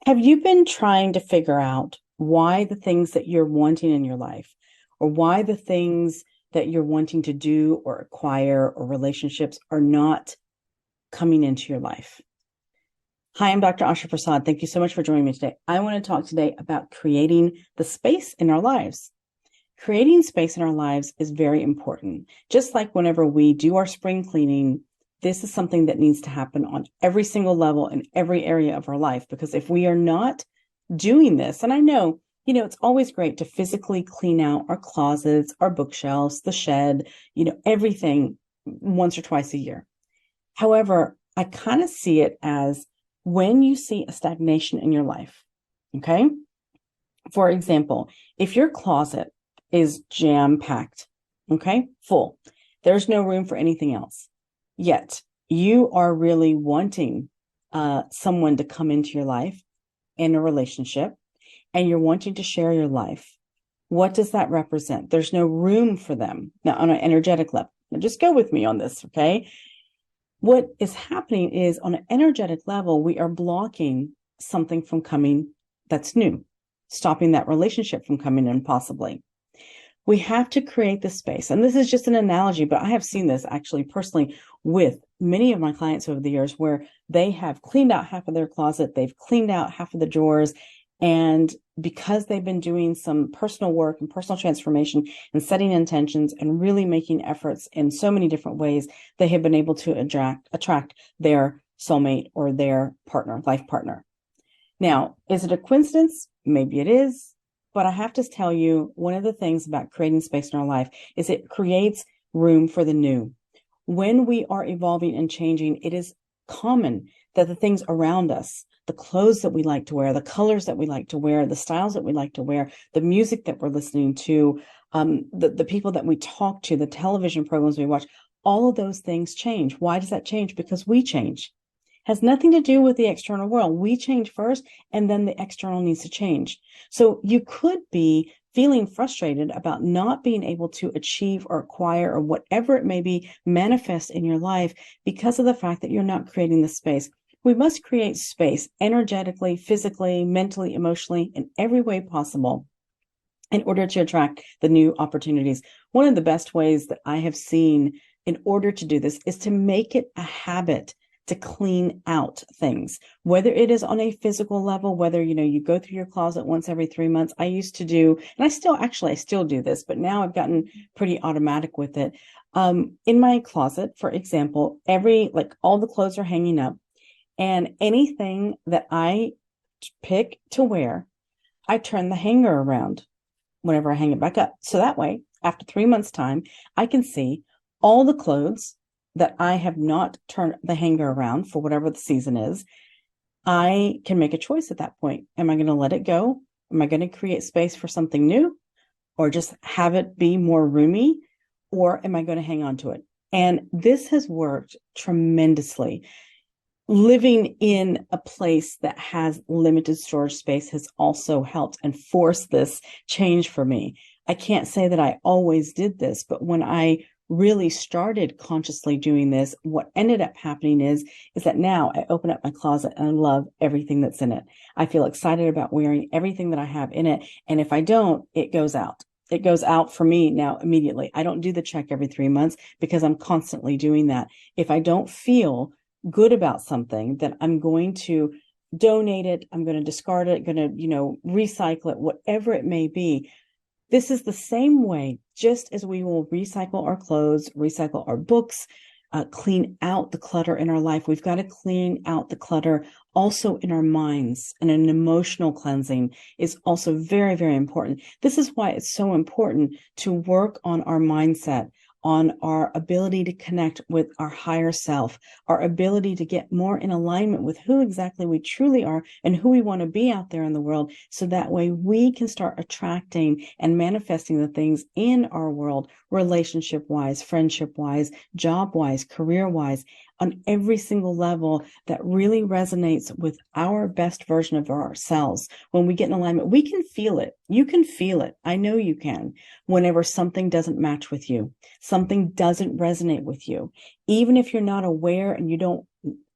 Have you been trying to figure out why the things that you're wanting in your life, or why the things that you're wanting to do or acquire or relationships are not coming into your life? Hi, I'm Dr. Asha Prasad. Thank you so much for joining me today. I want to talk today about creating the space in our lives. Creating space in our lives is very important. Just like whenever we do our spring cleaning, this is something that needs to happen on every single level in every area of our life. Because if we are not doing this, and I know, it's always great to physically clean out our closets, our bookshelves, the shed, everything once or twice a year. However, I kind of see it as when you see a stagnation in your life, okay? For example, if your closet is jam-packed, okay, full, there's no room for anything else, yet you are really wanting someone to come into your life in a relationship, and you're wanting to share your life. What does that represent? There's no room for them. Now, on an energetic level, now just go with me on this, okay? What is happening is on an energetic level, we are blocking something from coming that's new, stopping that relationship from coming in possibly. We have to create this space. And this is just an analogy, but I have seen this actually personally with many of my clients over the years where they have cleaned out half of their closet, they've cleaned out half of the drawers, and because they've been doing some personal work and personal transformation and setting intentions and really making efforts in so many different ways, they have been able to attract their soulmate or their partner, life partner. Now, is it a coincidence? Maybe it is. But I have to tell you, one of the things about creating space in our life is it creates room for the new. When we are evolving and changing, it is common that the things around us, the clothes that we like to wear, the colors that we like to wear, the styles that we like to wear, the music that we're listening to, the people that we talk to, the television programs we watch, all of those things change. Why does that change? Because we change. Has nothing to do with the external world. We change first, and then the external needs to change. So you could be feeling frustrated about not being able to achieve or acquire or whatever it may be manifest in your life because of the fact that you're not creating the space. We must create space energetically, physically, mentally, emotionally, in every way possible in order to attract the new opportunities. One of the best ways that I have seen in order to do this is to make it a habit to clean out things, whether it is on a physical level, whether, you go through your closet once every 3 months. I used to do, and I still do this, but now I've gotten pretty automatic with it. In my closet, for example, all the clothes are hanging up, and anything that I pick to wear, I turn the hanger around whenever I hang it back up. So that way, after 3 months' time, I can see all the clothes that I have not turned the hanger around for whatever the season is. I can make a choice at that point. Am I going to let it go? Am I going to create space for something new, or just have it be more roomy? Or am I going to hang on to it? And this has worked tremendously. Living in a place that has limited storage space has also helped and forced this change for me. I can't say that I always did this, but when I really started consciously doing this, what ended up happening is that now I open up my closet and I love everything that's in it. I feel excited about wearing everything that I have in it. And if I don't, it goes out. It goes out for me now immediately. I don't do the check every 3 months because I'm constantly doing that. If I don't feel good about something, then I'm going to donate it. I'm going to discard it, going to, recycle it, whatever it may be. This is the same way, just as we will recycle our clothes, recycle our books, clean out the clutter in our life. We've got to clean out the clutter also in our minds, and an emotional cleansing is also very, very important. This is why it's so important to work on our mindset, on our ability to connect with our higher self, our ability to get more in alignment with who exactly we truly are and who we want to be out there in the world. So that way we can start attracting and manifesting the things in our world, relationship-wise, friendship-wise, job-wise, career-wise, on every single level that really resonates with our best version of ourselves. When we get in alignment, we can feel it. You can feel it. I know you can. Whenever something doesn't match with you, something doesn't resonate with you, even if you're not aware and you don't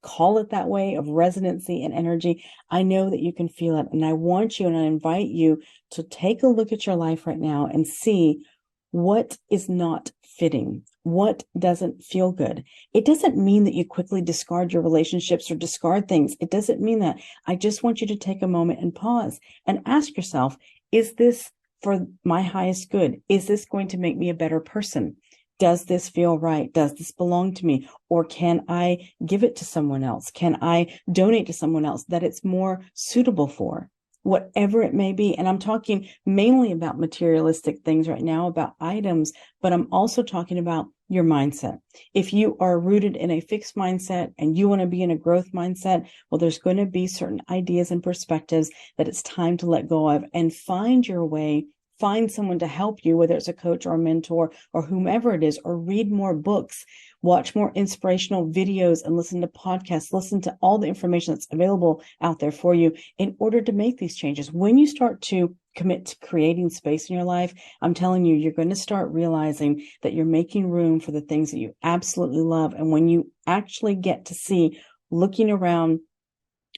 call it that way, of resonancy and energy. I know that you can feel it. And I want you and I invite you to take a look at your life right now and see what is not fitting, what doesn't feel good. It doesn't mean that you quickly discard your relationships or discard things. It doesn't mean that. I just want you to take a moment and pause and ask yourself, is this for my highest good? Is this going to make me a better person? Does this feel right? Does this belong to me? Or can I give it to someone else? Can I donate to someone else that it's more suitable for? Whatever it may be. And I'm talking mainly about materialistic things right now, about items, but I'm also talking about your mindset. If you are rooted in a fixed mindset and you want to be in a growth mindset, well, there's going to be certain ideas and perspectives that it's time to let go of and find your way. Find someone to help you, whether it's a coach or a mentor or whomever it is, or read more books, watch more inspirational videos and listen to podcasts, listen to all the information that's available out there for you in order to make these changes. When you start to commit to creating space in your life, I'm telling you, you're going to start realizing that you're making room for the things that you absolutely love. And when you actually get to see, looking around,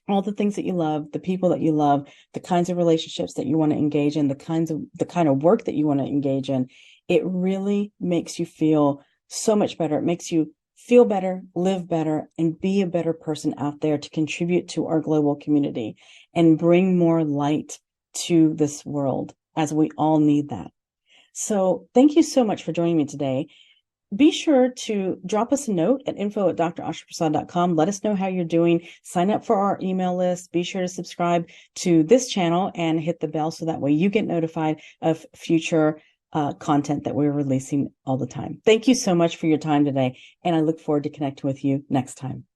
all the things that you love, the people that you love, the kinds of relationships that you want to engage in, the kind of work that you want to engage in, it really makes you feel so much better. It makes you feel better, live better, and be a better person out there to contribute to our global community and bring more light to this world, as we all need that. So thank you so much for joining me today. Be sure to drop us a note at info@drashaprasad.com. Let us know how you're doing. Sign up for our email list. Be sure to subscribe to this channel and hit the bell so that way you get notified of future content that we're releasing all the time. Thank you so much for your time today, and I look forward to connecting with you next time.